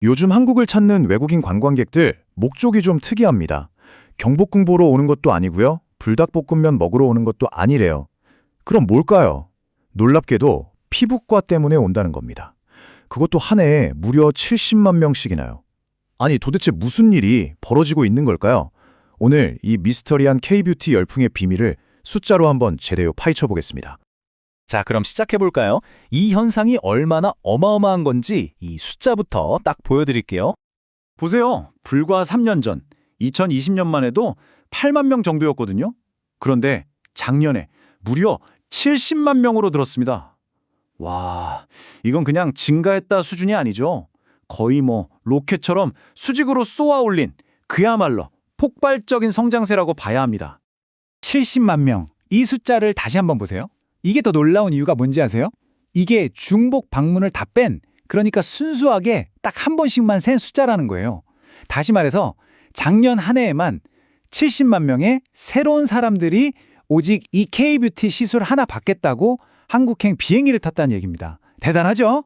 요즘 한국을 찾는 외국인 관광객들 목적이 좀 특이합니다. 경복궁 보러 오는 것도 아니고요. 불닭볶음면 먹으러 오는 것도 아니래요. 그럼 뭘까요? 놀랍게도 피부과 때문에 온다는 겁니다. 그것도 한 해에 무려 70만 명씩이나요. 아니 도대체 무슨 일이 벌어지고 있는 걸까요? 오늘 이 미스터리한 K-뷰티 열풍의 비밀을 숫자로 한번 제대로 파헤쳐 보겠습니다. 자, 그럼 시작해볼까요? 이 현상이 얼마나 어마어마한 건지 이 숫자부터 딱 보여드릴게요. 보세요. 불과 3년 전, 2020년만 해도 8만 명 정도였거든요. 그런데 작년에 무려 70만 명으로 늘었습니다. 와, 이건 그냥 증가했다 수준이 아니죠. 거의 로켓처럼 수직으로 쏘아 올린 그야말로 폭발적인 성장세라고 봐야 합니다. 70만 명. 이 숫자를 다시 한번 보세요. 이게 더 놀라운 이유가 뭔지 아세요? 이게 중복 방문을 다 뺀, 그러니까 순수하게 딱 한 번씩만 센 숫자라는 거예요. 다시 말해서 작년 한 해에만 70만 명의 새로운 사람들이 오직 이 K-뷰티 시술 하나 받겠다고 한국행 비행기를 탔다는 얘기입니다. 대단하죠?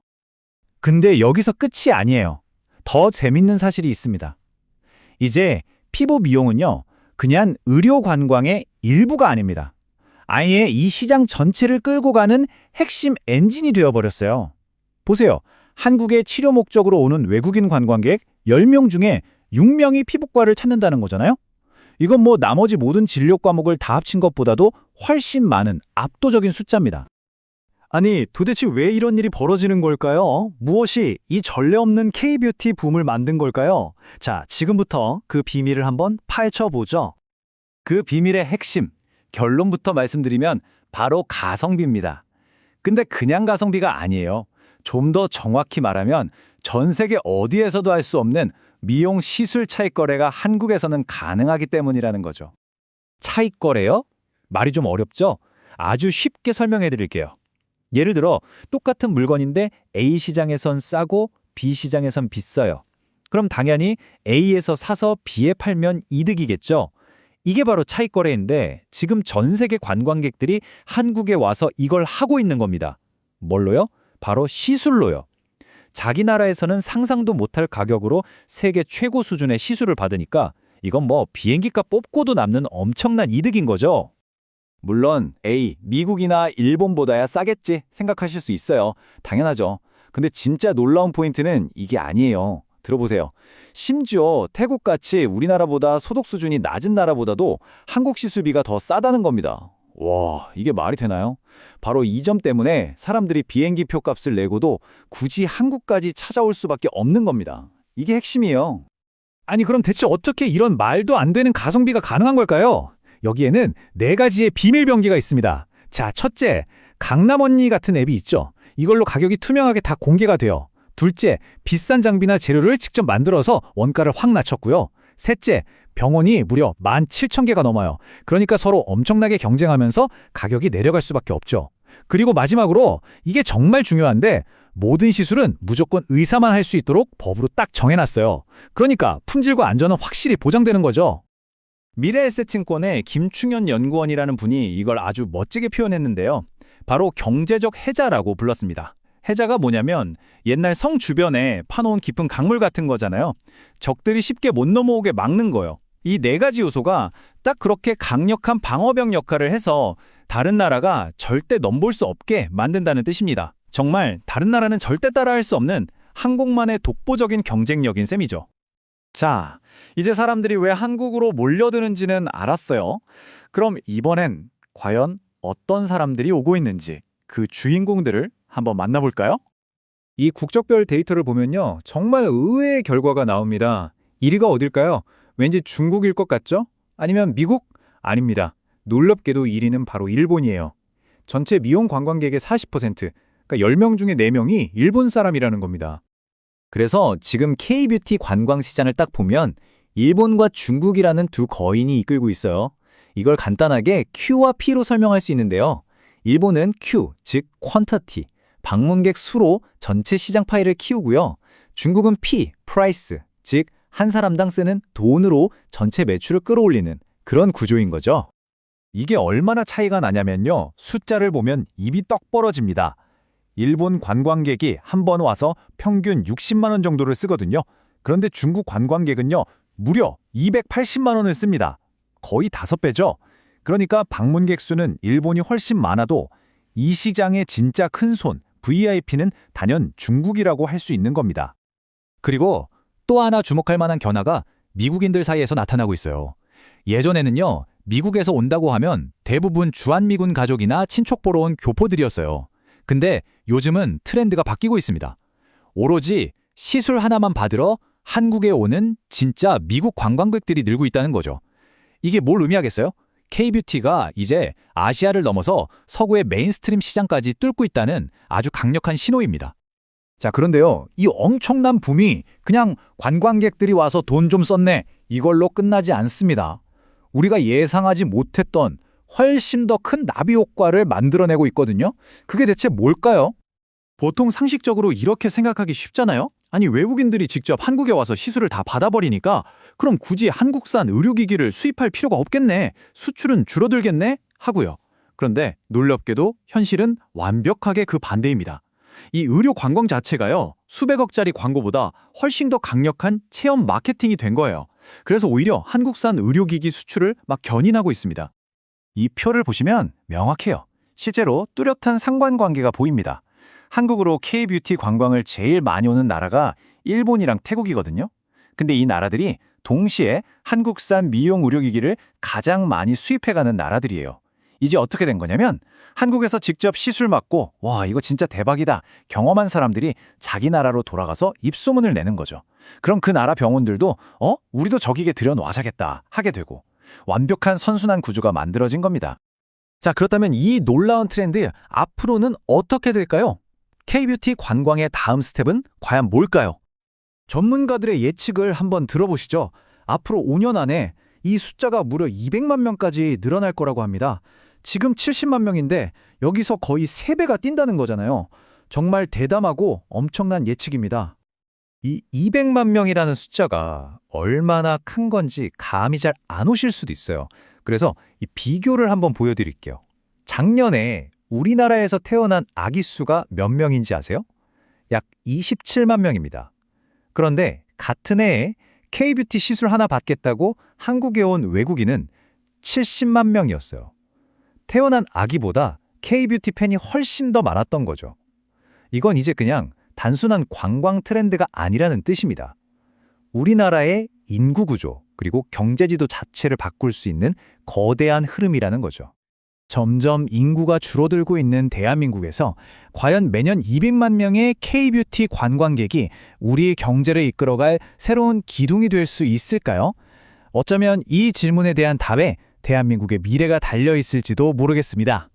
근데 여기서 끝이 아니에요. 더 재밌는 사실이 있습니다. 이제 피부 미용은요, 그냥 의료 관광의 일부가 아닙니다. 아예 이 시장 전체를 끌고 가는 핵심 엔진이 되어버렸어요. 보세요. 한국에 치료 목적으로 오는 외국인 관광객 10명 중에 6명이 피부과를 찾는다는 거잖아요. 이건 나머지 모든 진료 과목을 다 합친 것보다도 훨씬 많은 압도적인 숫자입니다. 아니, 도대체 왜 이런 일이 벌어지는 걸까요? 무엇이 이 전례 없는 K-뷰티 붐을 만든 걸까요? 자, 지금부터 그 비밀을 한번 파헤쳐 보죠. 그 비밀의 핵심, 결론부터 말씀드리면 바로 가성비입니다. 근데 그냥 가성비가 아니에요. 좀 더 정확히 말하면 전 세계 어디에서도 할 수 없는 미용 시술 차익 거래가 한국에서는 가능하기 때문이라는 거죠. 차익 거래요? 말이 좀 어렵죠? 아주 쉽게 설명해 드릴게요. 예를 들어 똑같은 물건인데 A 시장에선 싸고 B 시장에선 비싸요. 그럼 당연히 A에서 사서 B에 팔면 이득이겠죠. 이게 바로 차익 거래인데 지금 전 세계 관광객들이 한국에 와서 이걸 하고 있는 겁니다. 뭘로요? 바로 시술로요. 자기 나라에서는 상상도 못할 가격으로 세계 최고 수준의 시술을 받으니까 이건 비행기값 뽑고도 남는 엄청난 이득인 거죠. 물론 에이, 미국이나 일본보다야 싸겠지 생각하실 수 있어요. 당연하죠. 근데 진짜 놀라운 포인트는 이게 아니에요. 들어보세요. 심지어 태국같이 우리나라보다 소득 수준이 낮은 나라보다도 한국 시술비가 더 싸다는 겁니다. 와, 이게 말이 되나요? 바로 이 점 때문에 사람들이 비행기 표 값을 내고도 굳이 한국까지 찾아올 수밖에 없는 겁니다. 이게 핵심이에요. 아니, 그럼 대체 어떻게 이런 말도 안 되는 가성비가 가능한 걸까요? 여기에는 4가지의 비밀 병기가 있습니다. 자, 첫째, 강남 언니 같은 앱이 있죠. 이걸로 가격이 투명하게 다 공개가 돼요. 둘째, 비싼 장비나 재료를 직접 만들어서 원가를 확 낮췄고요. 셋째, 병원이 무려 17,000개가 넘어요. 그러니까 서로 엄청나게 경쟁하면서 가격이 내려갈 수밖에 없죠. 그리고 마지막으로 이게 정말 중요한데 모든 시술은 무조건 의사만 할 수 있도록 법으로 딱 정해놨어요. 그러니까 품질과 안전은 확실히 보장되는 거죠. 미래에셋증권의 김충현 연구원이라는 분이 이걸 아주 멋지게 표현했는데요. 바로 경제적 해자라고 불렀습니다. 해자가 뭐냐면 옛날 성 주변에 파놓은 깊은 강물 같은 거잖아요. 적들이 쉽게 못 넘어오게 막는 거예요. 이 4가지 요소가 딱 그렇게 강력한 방어벽 역할을 해서 다른 나라가 절대 넘볼 수 없게 만든다는 뜻입니다. 정말 다른 나라는 절대 따라할 수 없는 한국만의 독보적인 경쟁력인 셈이죠. 자, 이제 사람들이 왜 한국으로 몰려드는지는 알았어요. 그럼 이번엔 과연 어떤 사람들이 오고 있는지 그 주인공들을 한번 만나볼까요? 이 국적별 데이터를 보면요, 정말 의외의 결과가 나옵니다. 1위가 어딜까요? 왠지 중국일 것 같죠? 아니면 미국? 아닙니다. 놀랍게도 1위는 바로 일본이에요. 전체 미용 관광객의 40%, 그러니까 10명 중에 4명이 일본 사람이라는 겁니다. 그래서 지금 K-뷰티 관광 시장을 딱 보면 일본과 중국이라는 두 거인이 이끌고 있어요. 이걸 간단하게 Q와 P로 설명할 수 있는데요. 일본은 Q, 즉 퀀터티, 방문객 수로 전체 시장 파이를 키우고요. 중국은 P, 프라이스, 즉 한 사람당 쓰는 돈으로 전체 매출을 끌어올리는 그런 구조인 거죠. 이게 얼마나 차이가 나냐면요. 숫자를 보면 입이 떡 벌어집니다. 일본 관광객이 한 번 와서 평균 60만 원 정도를 쓰거든요. 그런데 중국 관광객은요, 무려 280만 원을 씁니다. 거의 5배죠. 그러니까 방문객 수는 일본이 훨씬 많아도 이 시장의 진짜 큰 손, VIP는 단연 중국이라고 할 수 있는 겁니다. 그리고 또 하나 주목할 만한 변화가 미국인들 사이에서 나타나고 있어요. 예전에는요, 미국에서 온다고 하면 대부분 주한미군 가족이나 친척 보러 온 교포들이었어요. 근데 요즘은 트렌드가 바뀌고 있습니다. 오로지 시술 하나만 받으러 한국에 오는 진짜 미국 관광객들이 늘고 있다는 거죠. 이게 뭘 의미하겠어요? K-뷰티가 이제 아시아를 넘어서 서구의 메인스트림 시장까지 뚫고 있다는 아주 강력한 신호입니다. 자, 그런데요, 이 엄청난 붐이 그냥 관광객들이 와서 돈 좀 썼네, 이걸로 끝나지 않습니다. 우리가 예상하지 못했던 훨씬 더 큰 나비 효과를 만들어내고 있거든요. 그게 대체 뭘까요? 보통 상식적으로 이렇게 생각하기 쉽잖아요. 아니, 외국인들이 직접 한국에 와서 시술을 다 받아버리니까 그럼 굳이 한국산 의료기기를 수입할 필요가 없겠네, 수출은 줄어들겠네 하고요. 그런데 놀랍게도 현실은 완벽하게 그 반대입니다. 이 의료 관광 자체가요, 수백억짜리 광고보다 훨씬 더 강력한 체험 마케팅이 된 거예요. 그래서 오히려 한국산 의료기기 수출을 막 견인하고 있습니다. 이 표를 보시면 명확해요. 실제로 뚜렷한 상관관계가 보입니다. 한국으로 K-뷰티 관광을 제일 많이 오는 나라가 일본이랑 태국이거든요. 근데 이 나라들이 동시에 한국산 미용 의료기기를 가장 많이 수입해가는 나라들이에요. 이제 어떻게 된 거냐면 한국에서 직접 시술 받고 와, 이거 진짜 대박이다 경험한 사람들이 자기 나라로 돌아가서 입소문을 내는 거죠. 그럼 그 나라 병원들도 우리도 저기게 들여놓아야겠다 하게 되고 완벽한 선순환 구조가 만들어진 겁니다. 자, 그렇다면 이 놀라운 트렌드 앞으로는 어떻게 될까요? K-뷰티 관광의 다음 스텝은 과연 뭘까요? 전문가들의 예측을 한번 들어보시죠. 앞으로 5년 안에 이 숫자가 무려 200만 명까지 늘어날 거라고 합니다. 지금 70만 명인데 여기서 거의 3배가 뛴다는 거잖아요. 정말 대담하고 엄청난 예측입니다. 이 200만 명이라는 숫자가 얼마나 큰 건지 감이 잘 안 오실 수도 있어요. 그래서 이 비교를 한번 보여드릴게요. 작년에 우리나라에서 태어난 아기 수가 몇 명인지 아세요? 약 27만 명입니다. 그런데 같은 해에 K-뷰티 시술 하나 받겠다고 한국에 온 외국인은 70만 명이었어요. 태어난 아기보다 K-뷰티 팬이 훨씬 더 많았던 거죠. 이건 이제 그냥 단순한 관광 트렌드가 아니라는 뜻입니다. 우리나라의 인구 구조 그리고 경제지도 자체를 바꿀 수 있는 거대한 흐름이라는 거죠. 점점 인구가 줄어들고 있는 대한민국에서 과연 매년 200만 명의 K-뷰티 관광객이 우리의 경제를 이끌어갈 새로운 기둥이 될 수 있을까요? 어쩌면 이 질문에 대한 답에 대한민국의 미래가 달려 있을지도 모르겠습니다.